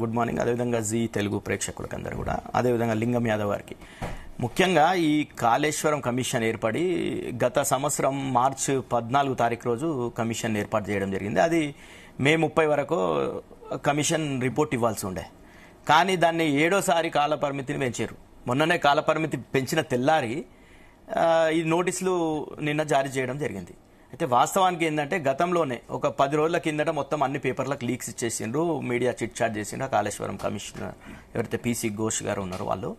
Good morning. అదేవిధంగా G Telugu ప్రేక్షకులకు అందరూ కూడా, అదేవిధంగా లింగం యాదవ్ గారికి ముఖ్యంగా ఈ కాళేశ్వరం కమిషన్ ఏర్పడి గత సంవత్సరం మార్చి 14 తారీఖు రోజు కమిషన్ ఏర్పాటు చేయడం జరిగింది. అది మే 30 వరకు కమిషన్ రిపోర్ట్ ఇవ్వాల్సి ఉండే, కానీ దాన్ని 7వ కాల పరిమితిని పెంచారు. మొన్ననే కాల పరిమితి పెంచిన తెల్లారి ఈ నోటీసులు నిన్న జారీ చేయడం జరిగింది. అయితే వాస్తవానికి ఏంటంటే గతంలోనే ఒక 10 రోజుల కిందట మొత్తం అన్ని పేపర్లకు లీక్స్ ఇచ్చేసిండ్రు, మీడియా చిట్ చాట్ చేసిండ్రు. కాళేశ్వరం కమిషనర్ ఎవరైతే పీసీ ఘోష్ గారు ఉన్నారో వాళ్ళు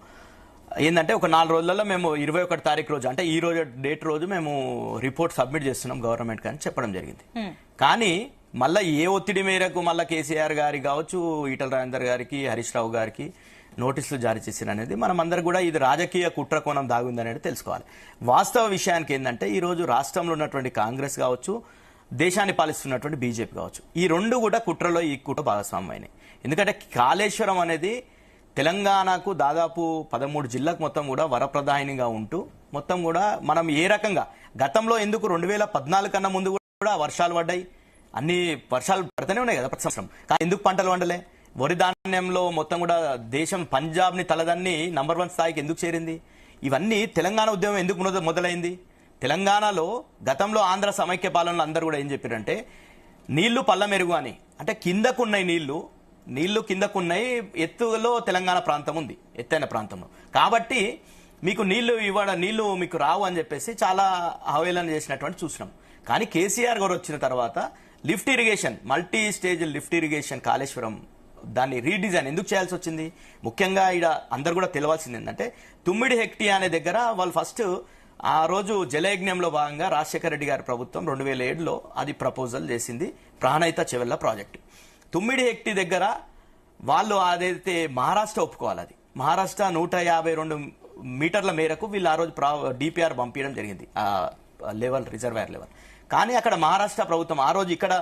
ఏంటంటే ఒక 4 రోజులలో మేము 21 తారీఖు రోజు, అంటే ఈ రోజు డేట్ రోజు మేము రిపోర్ట్ సబ్మిట్ చేస్తున్నాం గవర్నమెంట్ కానీ చెప్పడం జరిగింది. కానీ మళ్ళీ ఏ ఒత్తిడి మేరకు మళ్ళీ కేసీఆర్ గారికి కావచ్చు, ఈటల రాజేందర్ గారికి, హరీష్ రావు గారికి నోటీసులు జారీ చేసిన అనేది మనం అందరు కూడా ఇది రాజకీయ కుట్ర కోణం దాగుంది అనేది తెలుసుకోవాలి. వాస్తవ విషయానికి ఏంటంటే ఈ రోజు రాష్ట్రంలో ఉన్నటువంటి కాంగ్రెస్ కావచ్చు, దేశాన్ని పాలిస్తున్నటువంటి బీజేపీ కావచ్చు, ఈ రెండు కూడా కుట్రలో ఈ కుట్ర భాగస్వామ్యం అయినాయి. ఎందుకంటే కాళేశ్వరం అనేది తెలంగాణకు దాదాపు 13 జిల్లాకు మొత్తం కూడా వరప్రదాయినిగా ఉంటూ మొత్తం కూడా మనం ఏ రకంగా గతంలో ఎందుకు 2014 కన్నా ముందు కూడా వర్షాలు పడ్డాయి, అన్ని వర్షాలు పడుతూనే ఉన్నాయి కదా ప్రతి సంవత్సరం, కానీ ఎందుకు పంటలు వండలే? వరి ధాన్యంలో మొత్తం కూడా దేశం పంజాబ్ ని తలదన్ని నంబర్ 1 స్థాయికి ఎందుకు చేరింది? ఇవన్నీ తెలంగాణ ఉద్యమం ఎందుకు మొదలైంది? తెలంగాణలో గతంలో ఆంధ్ర సమైక్య పాలనలో అందరూ కూడా ఏం చెప్పారంటే నీళ్లు పల్ల మెరుగు అని, అంటే కిందకున్నాయి నీళ్లు కిందకున్నాయి, ఎత్తులో తెలంగాణ ప్రాంతం ఉంది, ఎత్తైన ప్రాంతంలో, కాబట్టి మీకు నీళ్లు మీకు రావు అని చెప్పేసి చాలా అవహేళన చేసినటువంటి చూసినాం. కానీ కేసీఆర్ గారు వచ్చిన తర్వాత lift irrigation, multi stage lift irrigation Kaleshwaram దాన్ని రీడిజైన్ ఎందుకు చేయాల్సి వచ్చింది? ముఖ్యంగా ఇక్కడ అందరు కూడా తెలవాల్సింది ఏంటంటే తుమ్మిడి హెక్టి అనే దగ్గర వాళ్ళు ఫస్ట్ ఆ రోజు జలయజ్ఞంలో భాగంగా రాజశేఖర రెడ్డి గారి ప్రభుత్వం 2007లో అది ప్రపోజల్ చేసింది, ప్రాణహిత చెవెళ్ల ప్రాజెక్టు. తుమ్మిడి హెక్టి దగ్గర వాళ్ళు అదైతే మహారాష్ట్ర ఒప్పుకోవాలి, అది మహారాష్ట్ర 152 మీటర్ల మేరకు వీళ్ళు ఆ రోజు డిపిఆర్ పంపించడం జరిగింది, ఆ లెవెల్ రిజర్వాయర్ లెవెల్. కానీ అక్కడ మహారాష్ట్ర ప్రభుత్వం ఆ రోజు ఇక్కడ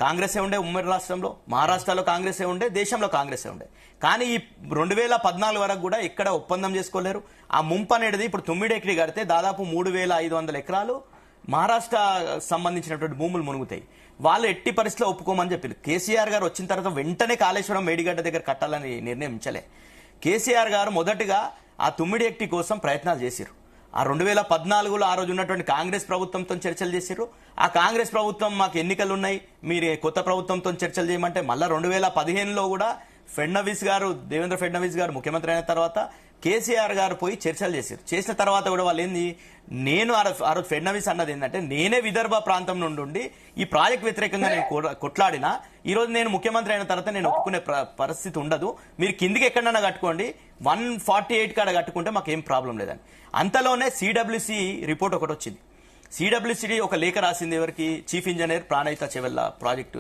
కాంగ్రెసే ఉండే, ఉమ్మడి రాష్ట్రంలో మహారాష్ట్రలో కాంగ్రెసే ఉండే, దేశంలో కాంగ్రెసే ఉండే, కానీ ఈ 2014 వరకు కూడా ఎక్కడ ఒప్పందం చేసుకోలేరు. ఆ ముంపు అనేది ఇప్పుడు 9 ఎకరీ కడితే దాదాపు 3500 ఎకరాలు మహారాష్ట్ర సంబంధించినటువంటి భూములు మునుగుతాయి. వాళ్ళు ఎట్టి పరిస్థితిలో ఒప్పుకోమని చెప్పారు. కేసీఆర్ గారు వచ్చిన తర్వాత వెంటనే కాళేశ్వరం మేడిగడ్డ దగ్గర కట్టాలని నిర్ణయించలే. కేసీఆర్ గారు మొదటగా ఆ 9 ఎకరీ కోసం ప్రయత్నాలు చేశారు. ఆ 2014లో ఆ రోజు ఉన్నటువంటి కాంగ్రెస్ ప్రభుత్వంతో చర్చలు చేశారు. ఆ కాంగ్రెస్ ప్రభుత్వం మాకు ఎన్నికలు ఉన్నాయి, మీరు కొత్త ప్రభుత్వంతో చర్చలు చేయమంటే మళ్ళా 2015లో కూడా దేవేంద్ర ఫడ్నవీస్ గారు ముఖ్యమంత్రి అయిన తర్వాత కేసీఆర్ గారు పోయి చర్చలు చేశారు. చేసిన తర్వాత కూడా వాళ్ళు ఏంది, నేను ఆ రోజు ఫడ్నవీస్ అన్నది ఏంటంటే నేనే విదర్భ ప్రాంతం నుండి ఈ ప్రాజెక్ట్ వ్యతిరేకంగా నేను కొట్లాడినా ఈ రోజు నేను ముఖ్యమంత్రి అయిన తర్వాత నేను ఒప్పుకునే పరిస్థితి ఉండదు, మీరు కిందికి ఎక్కడన్నా కట్టుకోండి, 148 కాడ కట్టుకుంటే మాకు ఏం ప్రాబ్లం లేదని. అంతలోనే సిడబ్ల్యూసి రిపోర్ట్ ఒకటి వచ్చింది. సిడబ్ల్యూసి ఒక లేఖ రాసింది ఎవరికి? Chief engineer Pranahita Chevella project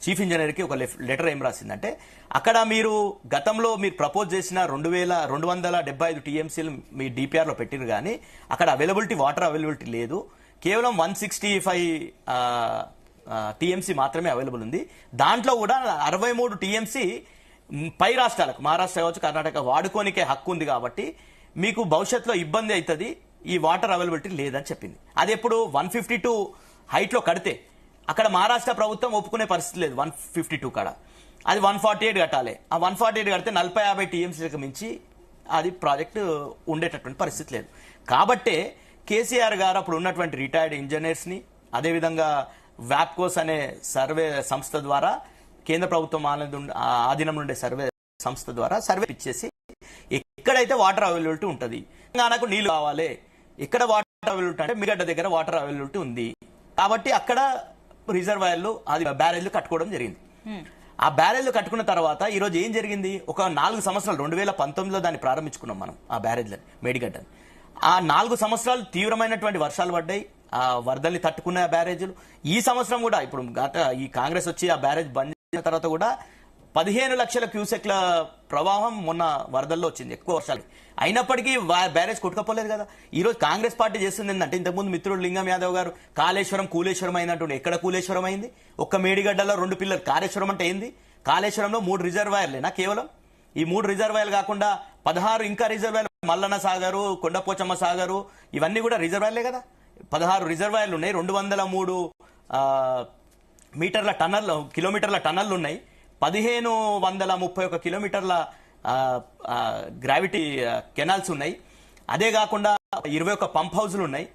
chief ఇంజనీర్కి ఒక లెటర్ ఏం రాసిందంటే అక్కడ మీరు గతంలో మీరు ప్రపోజ్ చేసిన 2275 టీఎంసీలు మీ డిపిఆర్లో పెట్టిరు, కానీ అక్కడ వాటర్ అవైలబిలిటీ లేదు, కేవలం 165 టీఎంసీ మాత్రమే అవైలబుల్ ఉంది. దాంట్లో కూడా 63 టీఎంసీ పై రాష్ట్రాలకు, మహారాష్ట్ర కావచ్చు, కర్ణాటక వాడుకోనికే హక్కు ఉంది, కాబట్టి మీకు భవిష్యత్తులో ఇబ్బంది అవుతుంది, ఈ వాటర్ అవైలబిలిటీ లేదని చెప్పింది. అది ఎప్పుడు 152 హైట్లో కడితే అక్కడ మహారాష్ట్ర ప్రభుత్వం ఒప్పుకునే పరిస్థితి లేదు, 152 కాడ అది 148 కట్టాలి. ఆ 148 కడితే 40-50 టీఎంసీలకు మించి అది ప్రాజెక్టు ఉండేటటువంటి పరిస్థితి లేదు. కాబట్టే కేసీఆర్ గారు అప్పుడు ఉన్నటువంటి రిటైర్డ్ ఇంజనీర్స్ని, అదేవిధంగా వ్యాప్కోస్ అనే సర్వే సంస్థ ద్వారా, కేంద్ర ప్రభుత్వం ఆధీనంలో ఉండే సర్వే సంస్థ ద్వారా సర్వే ఇచ్చేసి ఎక్కడైతే వాటర్ అవైలబిలిటీ ఉంటుంది, తెలంగాణకు నీళ్లు కావాలి, ఎక్కడ వాటర్ అవైలబిలిటీ అంటే మిగడ్డ దగ్గర వాటర్ అవైలబిలిటీ ఉంది, కాబట్టి అక్కడ రిజర్వాయర్లు అది బ్యారేజ్లు కట్టుకోవడం జరిగింది. ఆ బ్యారేజ్లు కట్టుకున్న తర్వాత ఈ రోజు ఏం జరిగింది? ఒక 4 సంవత్సరాలు 2019లో దాన్ని ప్రారంభించుకున్నాం మనం, ఆ బ్యారేజ్లని, మేడిగడ్డని. ఆ 4 సంవత్సరాలు తీవ్రమైనటువంటి వర్షాలు పడ్డాయి, ఆ వరదల్ని తట్టుకున్న బ్యారేజీలు. ఈ సంవత్సరం కూడా ఇప్పుడు ఈ కాంగ్రెస్ వచ్చి ఆ బ్యారేజ్ బంద్ చేసిన తర్వాత కూడా 15 లక్షల క్యూసెక్ల ప్రవాహం మొన్న వరదల్లో వచ్చింది, ఎక్కువ వర్షాలు అయినప్పటికీ బ్యారేజ్ కొట్టుకపోలేదు కదా. ఈ రోజు కాంగ్రెస్ పార్టీ చేస్తుంది ఏంటంటే, ఇంతకుముందు మిత్రుడు లింగం యాదవ్ గారు కూలేశ్వరం అయినట్టు, ఎక్కడ కూలేశ్వరం అయింది? ఒక్క మేడిగడ్డలో 2 పిల్లలు. కాళేశ్వరం అంటే ఏంది? కాళేశ్వరంలో 3 రిజర్వాయర్లేనా కేవలం? ఈ 3 రిజర్వాయర్లు కాకుండా 16 ఇంకా రిజర్వాయర్లు, మల్లన్న సాగరు, కొండపోచమ్మ సాగరు, ఇవన్నీ కూడా రిజర్వాయర్లే కదా. 16 రిజర్వాయర్లు ఉన్నాయి, 203 కిలోమీటర్ల టన్నర్లు ఉన్నాయి, 1531 కిలోమీటర్ల గ్రావిటీ కెనాల్స్ ఉన్నాయి. అదే కాకుండా 21 పంప్ హౌస్లు ఉన్నాయి,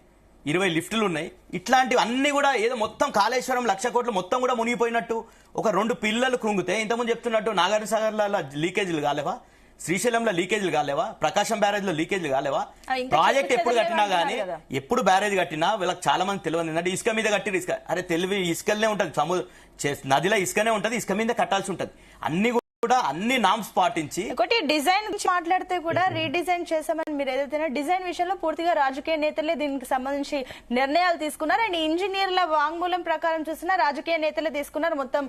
20 లిఫ్టులు ఉన్నాయి. ఇట్లాంటివి అన్ని కూడా ఏదో మొత్తం కాళేశ్వరం 1,00,000 కోట్లు మొత్తం కూడా మునిగిపోయినట్టు ఒక 2 పిల్లలు కృంగితే ఇంతకుముందు చెప్తున్నట్టు నాగార్జున సాగర్ల లీకేజీలు కాలేవా, శ్రీశైలంలో లీకేజీలు కాలేవా, ప్రకాశం బ్యారేజ్ లో లీకేజీలు కాలేవా? ప్రాజెక్ట్ ఎప్పుడు కట్టినా గానీ, ఎప్పుడు బ్యారేజ్ కట్టినా వీళ్ళకి చాలా మంది తెలియదు ఏంటంటే ఇసుక మీద కట్టిరు. ఇసుక అరే తెలివి ఇసుకలనే ఉంటది, నదిలో ఇసుకనే ఉంటది, ఇసుక మీద కట్టాల్సి ఉంటది. అన్ని కూడా అన్ని నామ్స్ పాటించి ఒకటి డిజైన్ గురించి మాట్లాడితే కూడా రీడిజైన్ చేసామని మీరు ఏదైతే డిజైన్ విషయంలో పూర్తిగా రాజకీయ నేతలే దీనికి సంబంధించి నిర్ణయాలు తీసుకున్నారు. అండ్ ఇంజనీర్ల వాంగ్మూలం ప్రకారం చూసినా రాజకీయ నేతలే తీసుకున్నారు, మొత్తం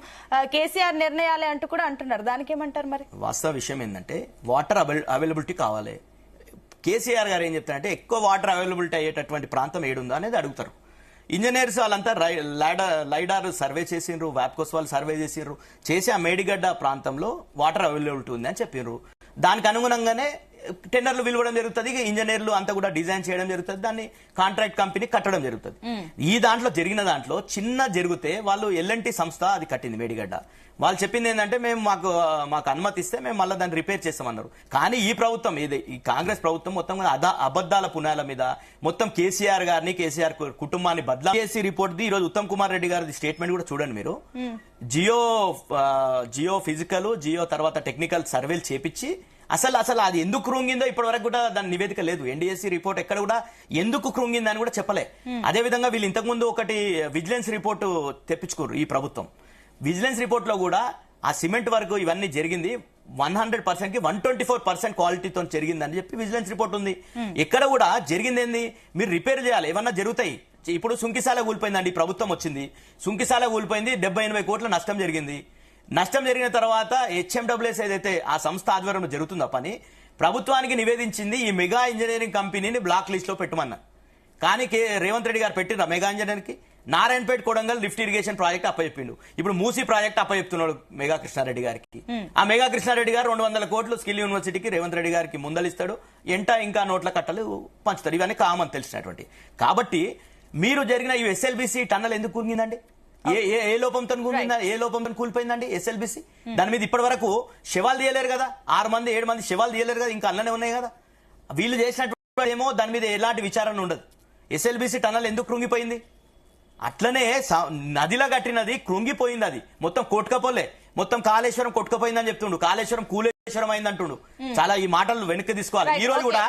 కేసీఆర్ నిర్ణయాలే అంటూ కూడా అంటున్నారు. దానికి ఏమంటారు మరి? వాస్తవ విషయం ఏంటంటే వాటర్ అవైలబిలిటీ కావాలి. కేసీఆర్ గారు ఏం చెప్తారంటే ఎక్కువ వాటర్ అవైలబిలిటీ అయ్యేటటువంటి ప్రాంతం ఏడుందో అనేది అడుగుతారు. ఇంజనీర్స్ వాళ్ళంతా లైడార్ సర్వే చేసిండ్రు, వ్యాప్కోస్ వాళ్ళు సర్వే చేసి ఆ మేడిగడ్డ ప్రాంతంలో వాటర్ అవైలబిలిటీ ఉంది అని చెప్పినారు. దానికి అనుగుణంగానే టెండర్లు పిలవడం జరుగుతుంది, ఇంజనీర్లు అంతా కూడా డిజైన్ చేయడం జరుగుతుంది, దాన్ని కాంట్రాక్ట్ కంపెనీ కట్టడం జరుగుతుంది. ఈ దాంట్లో జరిగిన దాంట్లో చిన్న జరిగితే వాళ్ళు ఎల్ఎన్టీ సంస్థ అది కట్టింది మేడిగడ్డ. వాళ్ళు చెప్పింది ఏంటంటే మేము మాకు అనుమతి ఇస్తే మేము మళ్ళీ దాన్ని రిపేర్ చేస్తామన్నారు. కానీ ఈ ప్రభుత్వం ఈ కాంగ్రెస్ ప్రభుత్వం మొత్తం అబద్దాల పునాల మీద మొత్తం కేసీఆర్ గారిని, కేసీఆర్ కుటుంబాన్ని బదలా చేసి రిపోర్ట్ ఈ రోజు ఉత్తమ్ కుమార్ రెడ్డి గారి స్టేట్మెంట్ కూడా చూడండి మీరు. జియో ఫిజికల్, జియో తర్వాత టెక్నికల్ సర్వేలు చేపించి అసలు అది ఎందుకు కృంగిందో ఇప్పటి వరకు కూడా దాని నివేదిక లేదు. ఎన్డీఎస్సీ రిపోర్ట్ ఎక్కడ కూడా ఎందుకు కృంగిందని కూడా చెప్పలే. అదే విధంగా వీళ్ళు ఇంతకుముందు ఒకటి విజిలెన్స్ రిపోర్టు తెప్పించుకోరు ఈ ప్రభుత్వం. విజిలెన్స్ రిపోర్ట్ లో కూడా ఆ సిమెంట్ వర్క్ ఇవన్నీ జరిగింది 100% కి 124% క్వాలిటీతో జరిగిందని చెప్పి విజిలెన్స్ రిపోర్ట్ ఉంది. ఎక్కడ కూడా జరిగింది ఏంది, మీరు రిపేర్ చేయాలి, ఏమన్నా జరుగుతాయి. ఇప్పుడు సుంకిశాల కూలిపోయిందండి, ప్రభుత్వం వచ్చింది, సుంకిశాల కూలిపోయింది, 70-80 కోట్ల నష్టం జరిగింది. నష్టం జరిగిన తర్వాత హెచ్ఎండబ్ల్యూఎస్ ఏదైతే ఆ సంస్థ ఆధ్వర్యంలో జరుగుతుందో పని ప్రభుత్వానికి నివేదించింది ఈ మెగా ఇంజనీరింగ్ కంపెనీని బ్లాక్ లిస్ట్ లో పెట్టమన్నారు. కానీ రేవంత్ రెడ్డి గారు పెట్టిన మెగా ఇంజనీరింగ్ కి Narayanpet Kodangal lift irrigation project అప్పచెప్పిండు. ఇప్పుడు మూసీ ప్రాజెక్ట్ అప్పచెప్తున్నాడు మెగా కృష్ణారెడ్డి గారికి. ఆ మెగా కృష్ణారెడ్డి గారు 200 కోట్లు స్కిల్ యూనివర్సిటీకి రేవంత్ రెడ్డి గారికి ముందలిస్తాడు, ఇంకా నోట్ల కట్టలు పంచుతారు. ఇవన్నీ కామన్ తెలిసినటువంటి. కాబట్టి మీరు జరిగిన ఈ ఎస్ఎల్బిసి టన్నల్ ఎందుకు కూలిందండి? ఏ లోపంతో కూలిపోయిందండి ఎస్ఎల్బిసి? దాని మీద ఇప్పటి వరకు శవాలు తీయలేరు కదా, 6-7 మంది శవాలు తీయలేరు కదా, ఇంకా అల్లనే ఉన్నాయి కదా. వీళ్ళు చేసినటువంటి ఏమో దాని మీద ఎలాంటి విచారణ ఉండదు. ఎస్ఎల్బిసి టన్నల్ ఎందుకు కృంగిపోయింది? అట్లనే నదిలో కట్టినది కృంగిపోయింది, అది మొత్తం కొట్టుకపోలే, మొత్తం కాళేశ్వరం కొట్టుకపోయిందని చెప్తుండు, కాళేశ్వరం కూలేశ్వరం అయింది అంటుండు. చాలా ఈ మాటలు వెనక్కి తీసుకోవాలి. ఈ రోజు కూడా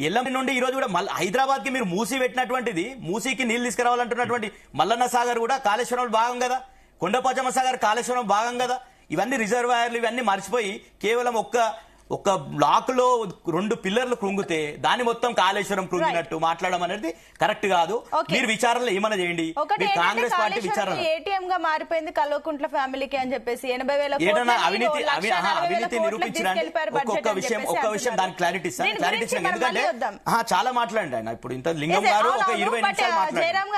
ఎల్లం నుండి ఈ రోజు కూడా హైదరాబాద్ కి మీరు మూసీ పెట్టినటువంటిది, మూసీకి నీళ్లు తీసుకురావాలంటున్నటువంటి మల్లన్న సాగర్ కూడా కాళేశ్వరం భాగం కదా, కొండపోచమ్మ సాగర్ కాళేశ్వరం భాగం కదా. ఇవన్నీ రిజర్వాయర్లు ఇవన్నీ మర్చిపోయి కేవలం ఒక బ్లాక్ లో 2 పిల్లర్లు కృంగితే దాన్ని మొత్తం కాళేశ్వరం కృంగినట్టు మాట్లాడడం అనేది కరెక్ట్ కాదు. మీరు విచారణలో ఏమైనా చేయండి. కాంగ్రెస్ పార్టీ విచారణ ఏటీఎం గా మారిపోయింది కల్వకుంట్ల ఫ్యామిలీకి అని చెప్పేసి 80,000 అవినీతి నిరూపించడానికి ఒక్క విషయం దానికి క్లారిటీ ఇస్తాను. ఎందుకంటే చాలా మాట్లాడండి ఆయన. ఇప్పుడు ఇంత లింగం గారు ఒక 20 నిమిషాలు మాట్లాడారు.